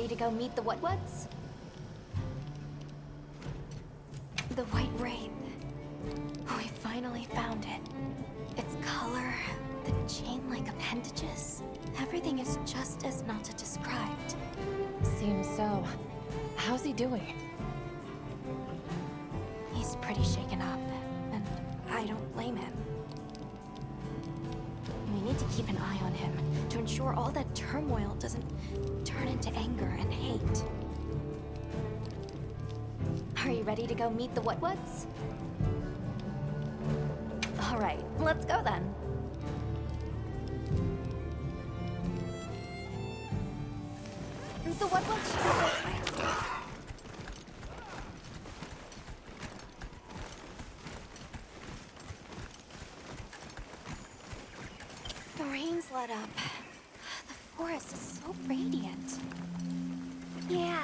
ready to go meet the what's? The white wraith. We finally found it. Its color, the chain-like appendages. Everything is just as Nata described. Seems so. How's he doing? He's pretty shaken up, and I don't blame him. We need to keep an eye on him to ensure all that turmoil doesn't turn into anger and hate. Are you ready to go meet the what's? All right, let's go then. The what's should be this way. The rain's let up. The forest is so radiant. Yeah.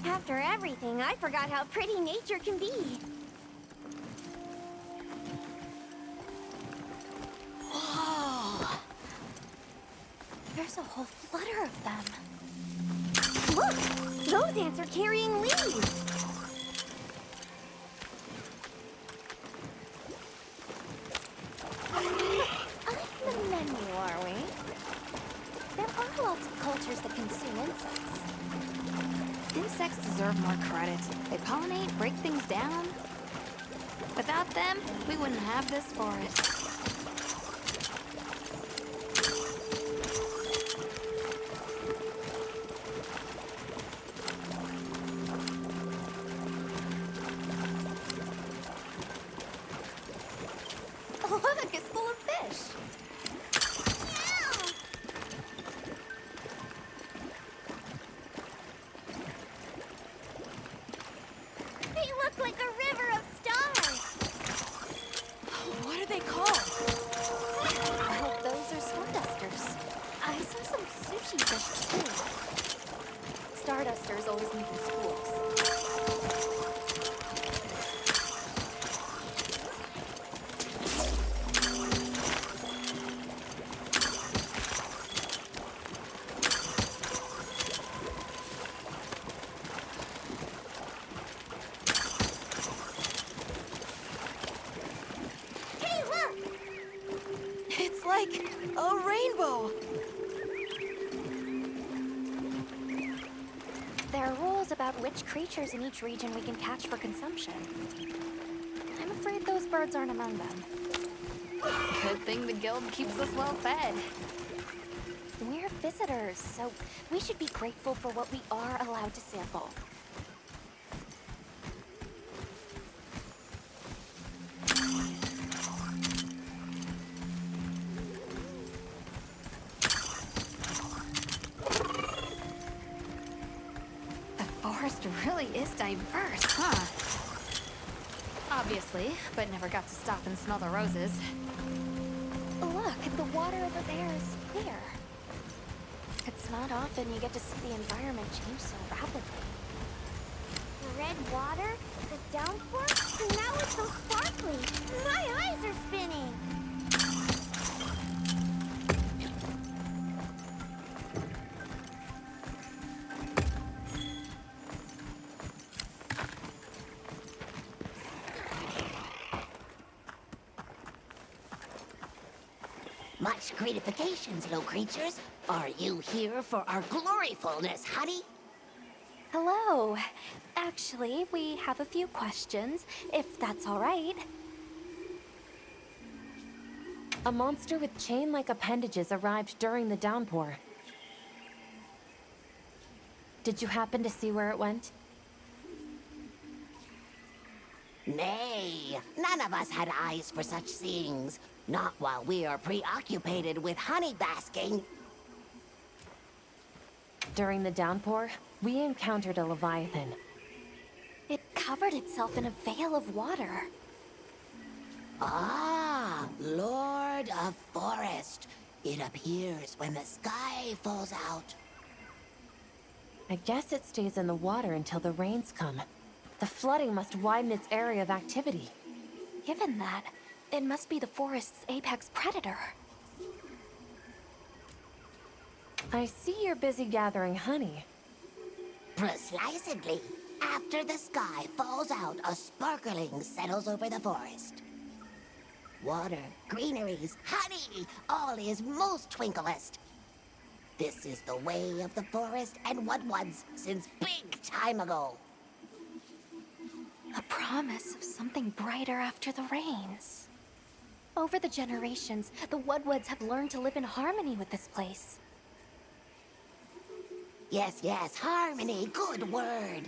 After everything, I forgot how pretty nature can be. Whoa! There's a whole flutter of them. Look! Those ants are carrying leaves! On the menu, are we? There are lots of cultures that consume insects. Insects deserve more credit. They pollinate, break things down. Without them, we wouldn't have this forest. Look, it's full of fish. They look like a river of stars! What are they called? Oh, those are stardusters. I saw some sushi fish too. Stardusters always live in schools. Hey, look! It's like a rainbow. There are rules about which creatures in each region we can catch for consumption. I'm afraid those birds aren't among them. Good thing the guild keeps us well fed. We're visitors, so we should be grateful for what we are allowed to sample. The forest really is diverse, huh? Obviously, but never got to stop and smell the roses. Look, the water over there is clear. It's not often you get to see the environment change so rapidly. The red water, the downpour, and now it's so sparkly. My eyes are spinning. Much gratifications, little creatures. Are you here for our gloryfulness, honey? Hello. Actually, we have a few questions, if that's all right. A monster with chain-like appendages arrived during the downpour. Did you happen to see where it went? Nay, none of us had eyes for such seeings. Not while we are preoccupied with honey basking. During the downpour, we encountered a leviathan. It covered itself in a veil of water. Ah, Lord of Forest. It appears when the sky falls out. I guess it stays in the water until the rains come. The flooding must widen its area of activity. Given that, it must be the forest's apex predator. I see you're busy gathering honey. Precisely. After the sky falls out, a sparkling settles over the forest. Water, greeneries, honey, all is most twinklest. This is the way of the forest and what was since big time ago. A promise of something brighter after the rains. Over the generations, the Woodwoods have learned to live in harmony with this place. Yes, yes, harmony, good word.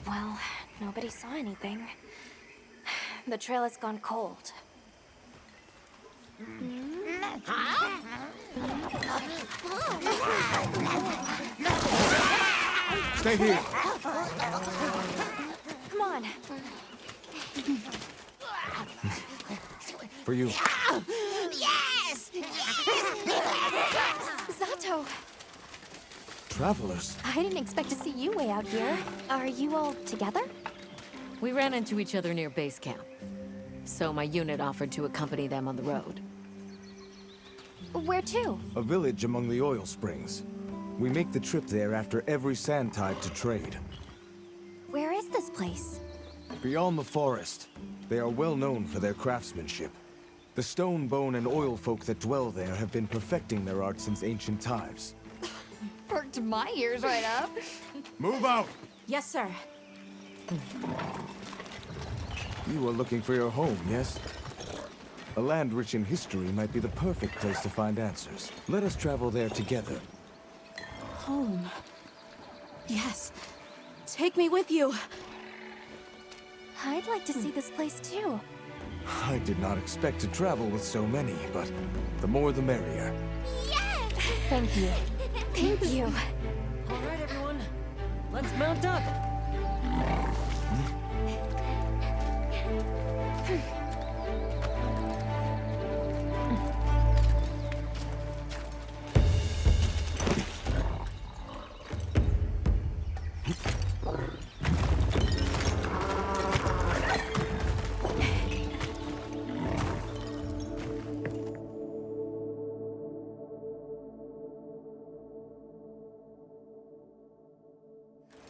Well, nobody saw anything. The trail has gone cold. Stay here. Come on. For you. Yes! Zato! Travelers. I didn't expect to see you way out here. Are you all together? We ran into each other near base camp. So my unit offered to accompany them on the road. Where to? A village among the oil springs. We make the trip there after every sand tide to trade. Where is this place? Beyond the forest, they are well known for their craftsmanship. The stone, bone, and oil folk that dwell there have been perfecting their art since ancient times. Perked my ears right up. Move out! Yes, sir. You are looking for your home, yes? A land rich in history might be the perfect place to find answers. Let us travel there together. Home. Yes. Take me with you. I'd like to see this place too. I did not expect to travel with so many, but the more the merrier. Yes! Thank you. Thank you. All right, everyone. Let's mount up.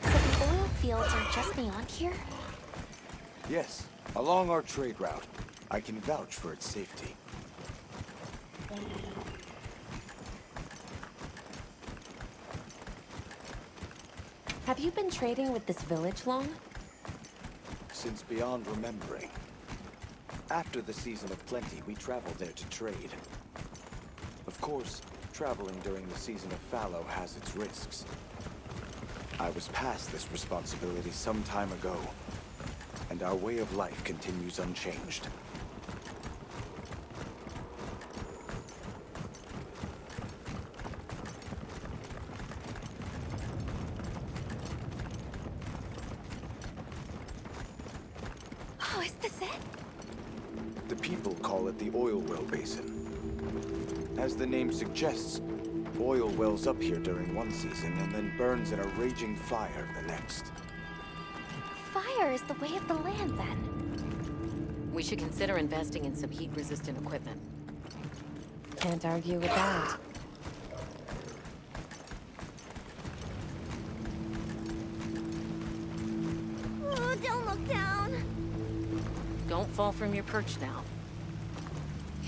So the oil fields are just beyond here? Yes, along our trade route. I can vouch for its safety. Have you been trading with this village long? Since beyond remembering. After the season of plenty, we traveled there to trade. Of course, traveling during the season of fallow has its risks. I was past this responsibility some time ago, and our way of life continues unchanged. Oh, is this it? The people call it the oil well basin. As the name suggests, oil wells up here during one season and then burns in a raging fire the next. Fire is the way of the land, then. We should consider investing in some heat-resistant equipment. Can't argue with that. Oh, don't look down. Don't fall from your perch now.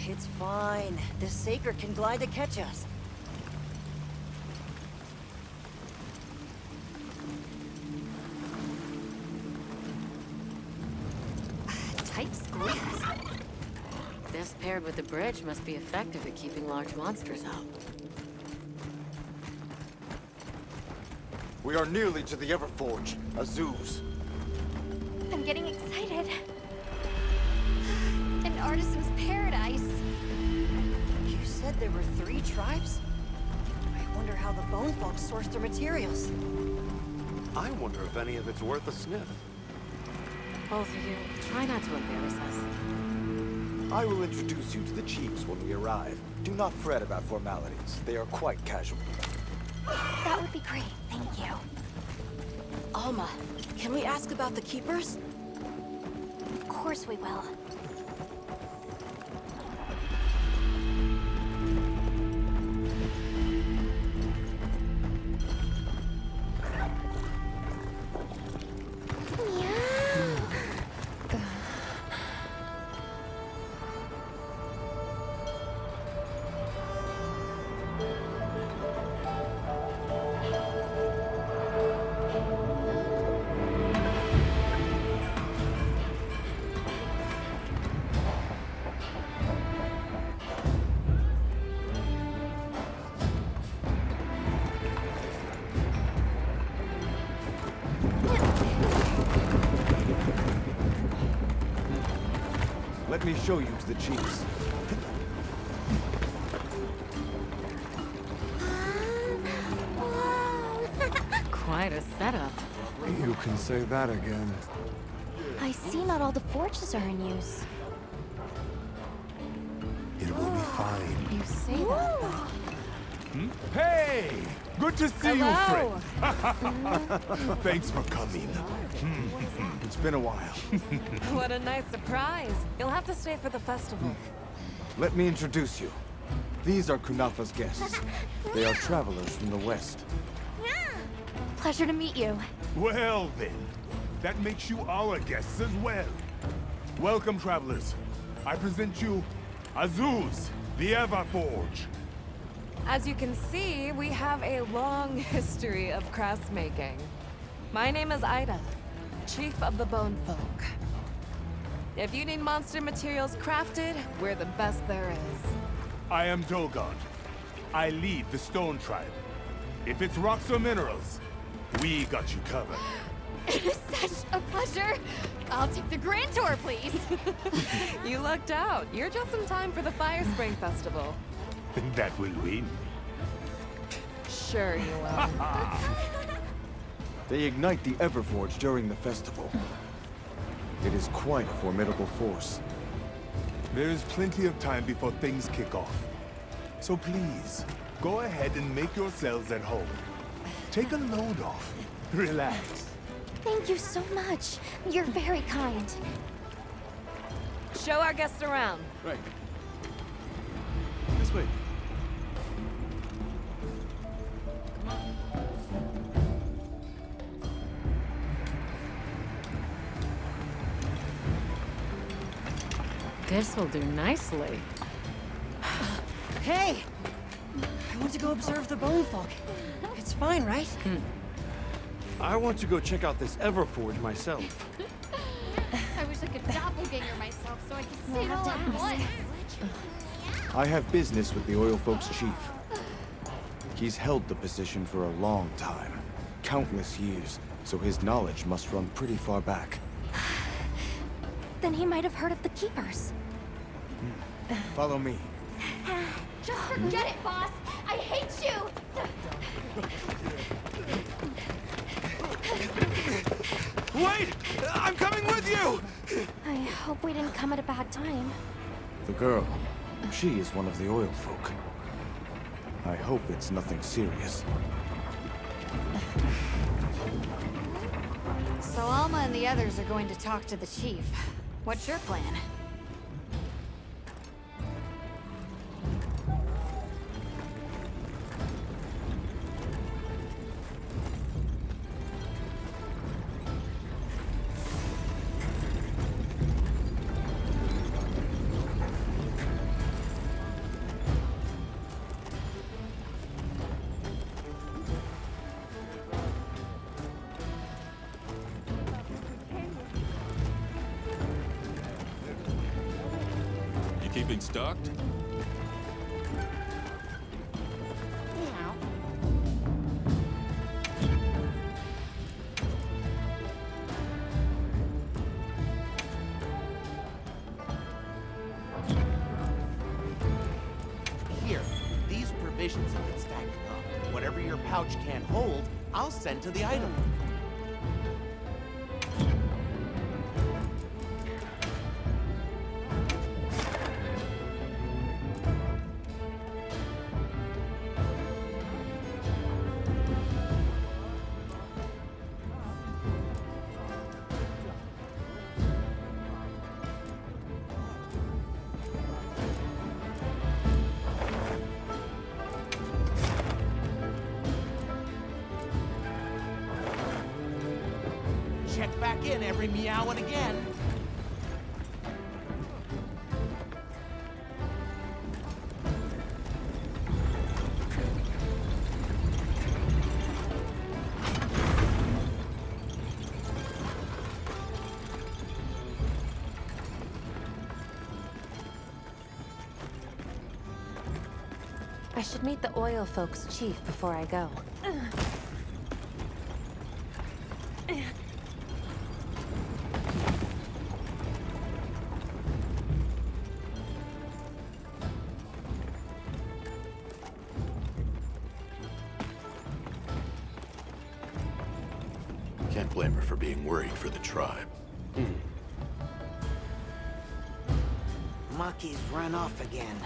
It's fine. The Saker can glide to catch us. Tight squeeze. This paired with the bridge must be effective at keeping large monsters out. We are nearly to the Everforge, Azuz. I'm getting excited. An artisan's paradise. You said there were 3 tribes? I wonder how the bone folks source their materials. I wonder if any of it's worth a sniff. Both of you, try not to embarrass us. I will introduce you to the chiefs when we arrive. Do not fret about formalities. They are quite casual. That would be great, thank you. Alma, can we ask about the Keepers? Of course we will. Let me show you to the chiefs. Quite a setup. You can say that again. I see not all the forges are in use. It will be fine. You say that, but... Hey! Good to see you, friend. Hello! Thanks for coming. It's been a while. What a nice surprise. You'll have to stay for the festival. Let me introduce you. These are Kunafa's guests. They are travelers from the west. Pleasure to meet you. Well then, that makes you our guests as well. Welcome, travelers. I present you Azuz, the Everforge. As you can see, we have a long history of crafts making. My name is Ida, Chief of the Bone Folk. If you need monster materials crafted, we're the best there is. I am Dolgod. I lead the Stone Tribe. If it's rocks or minerals, we got you covered. It is such a pleasure. I'll take the grand tour, please. You lucked out. You're just in time for the Fire Spring Festival. That will win. Sure you will. They ignite the Everforge during the festival. It is quite a formidable force. There is plenty of time before things kick off. So please, go ahead and make yourselves at home. Take a load off. Relax. Thank you so much. You're very kind. Show our guests around. Right. This way. This will do nicely. Hey! I want to go observe the bone folk. It's fine, right? I want to go check out this Everforge myself. I wish I could doppelganger myself so I could see it all at once. I have business with the Oil Folks' chief. He's held the position for a long time. Countless years, so his knowledge must run pretty far back. Then he might have heard of the Keepers. Follow me. Just forget it, boss. I hate you. Wait! I'm coming with you! I hope we didn't come at a bad time. The girl, she is one of the Oil Folk. I hope it's nothing serious. So Alma and the others are going to talk to the chief. What's your plan? Keeping stocked? Here, these provisions have been stacking up. Whatever your pouch can't hold, I'll send to the item. Check back in every meow and again. I should meet the Oil Folks' chief before I go. Can't blame her for being worried for the tribe. Mucky's run off again.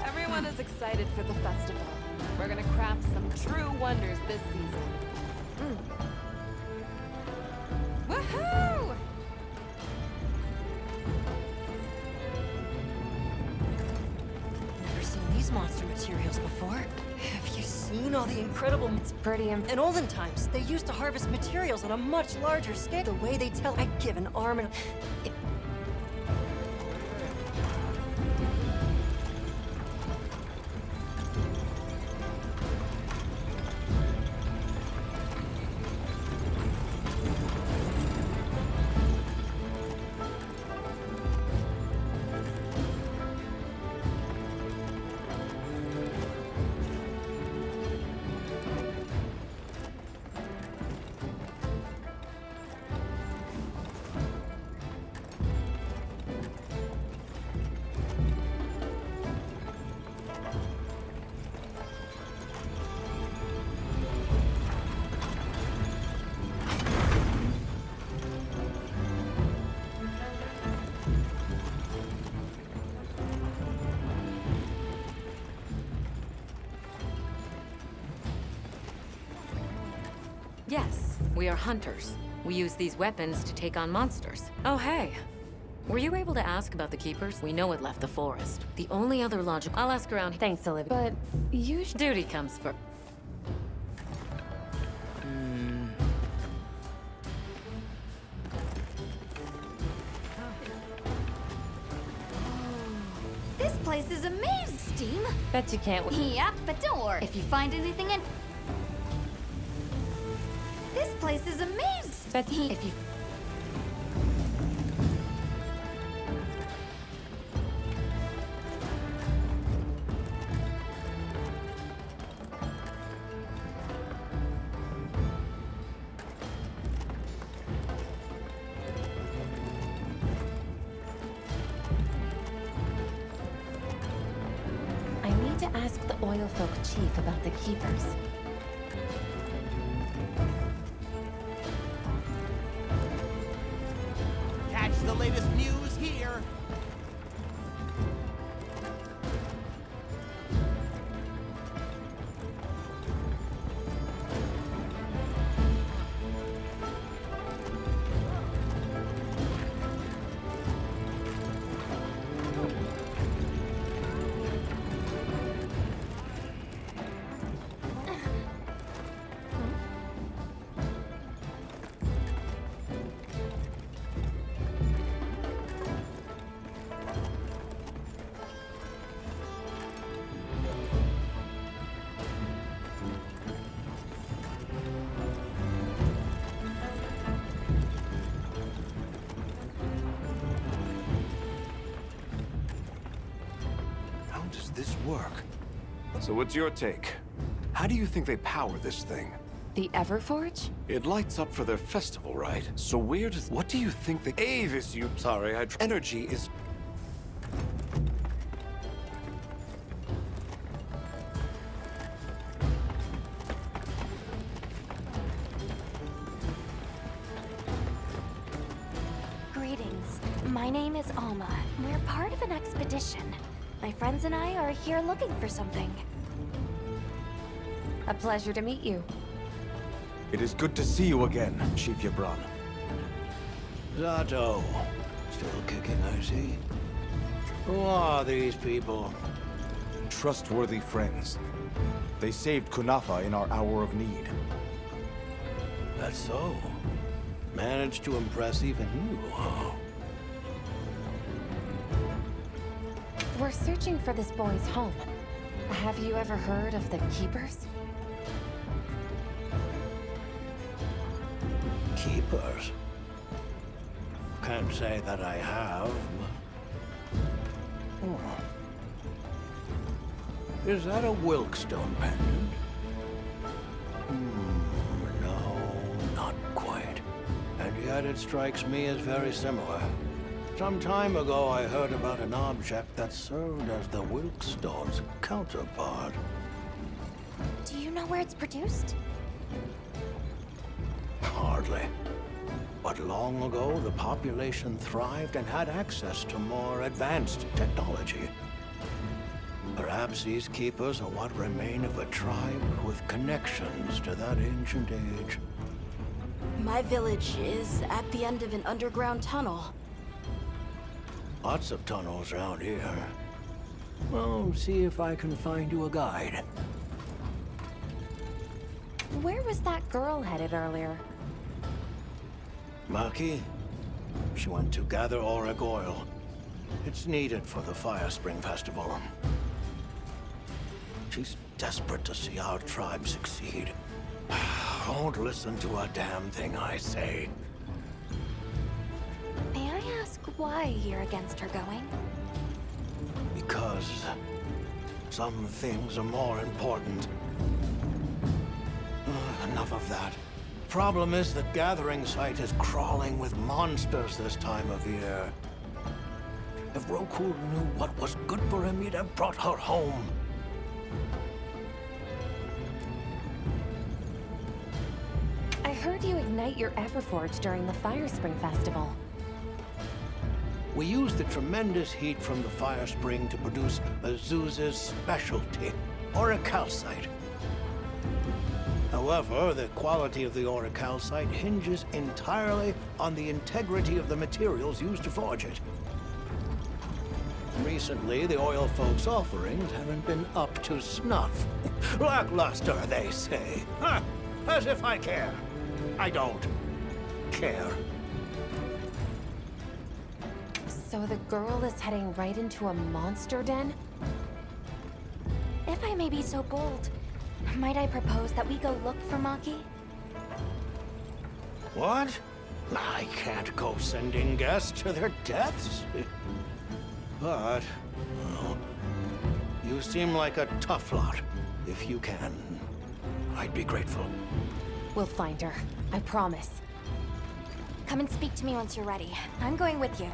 Everyone is excited for the festival. We're gonna craft some true wonders this season. Woohoo! Never seen these monster materials before. Have you seen all the incredible... It's pretty In olden times, they used to harvest materials on a much larger scale. The way they tell... I'd give an arm and... Yes, we are hunters. We use these weapons to take on monsters. Oh, hey. Were you able to ask about the keepers? We know it left the forest. The only other logical... I'll ask around. Thanks, Olivia. But you should... Duty comes first. This place is amazing, Steam. Bet you can't... Yep, but don't worry. If you find anything in... This place is amazing. Bet If you... I need to ask the oil folk chief about the keepers. Catch the latest news here. How does this work? So what's your take? How do you think they power this thing? The Everforge? It lights up for their festival, right? So where does... What do you think they... Avis, you... Sorry, Energy is... Greetings. My name is Alma. We're part of an expedition. My friends and I are here looking for something. A pleasure to meet you. It is good to see you again, Chief Yabran. Zato. Still kicking, I see. Who are these people? Trustworthy friends. They saved Kunafa in our hour of need. That's so. Managed to impress even you, huh? We're searching for this boy's home. Have you ever heard of the keepers? Keepers? Can't say that I have. Oh. Is that a Wilkstone pendant? yet it strikes me as very similar. Some time ago, I heard about an object that served as the Wilkstone's counterpart. Do you know where it's produced? Hardly. But long ago, the population thrived and had access to more advanced technology. Perhaps these keepers are what remain of a tribe with connections to that ancient age. My village is at the end of an underground tunnel. Lots of tunnels around here. Well, see if I can find you a guide. Where was that girl headed earlier? Maki? She went to gather auric oil. It's needed for the Fire Spring Festival. She's desperate to see our tribe succeed. Don't listen to a damn thing I say. May I ask why you're against her going? Because some things are more important. Enough of that. Problem is the gathering site is crawling with monsters this time of year. If Roku knew what was good for him, he'd have brought her home. I heard you ignite your Everforge during the Fire Spring Festival. We used the tremendous heat from the fire spring to produce Azuz's specialty, auricalcite. However, the quality of the auricalcite hinges entirely on the integrity of the materials used to forge it. Recently, the oil folks' offerings haven't been up to snuff. Lackluster, they say. Huh, as if I care. I don't care. So the girl is heading right into a monster den? If I may be so bold, might I propose that we go look for Maki? What? I can't go sending guests to their deaths. But, well, you seem like a tough lot. If you can, I'd be grateful. We'll find her. I promise. Come and speak to me once you're ready. I'm going with you.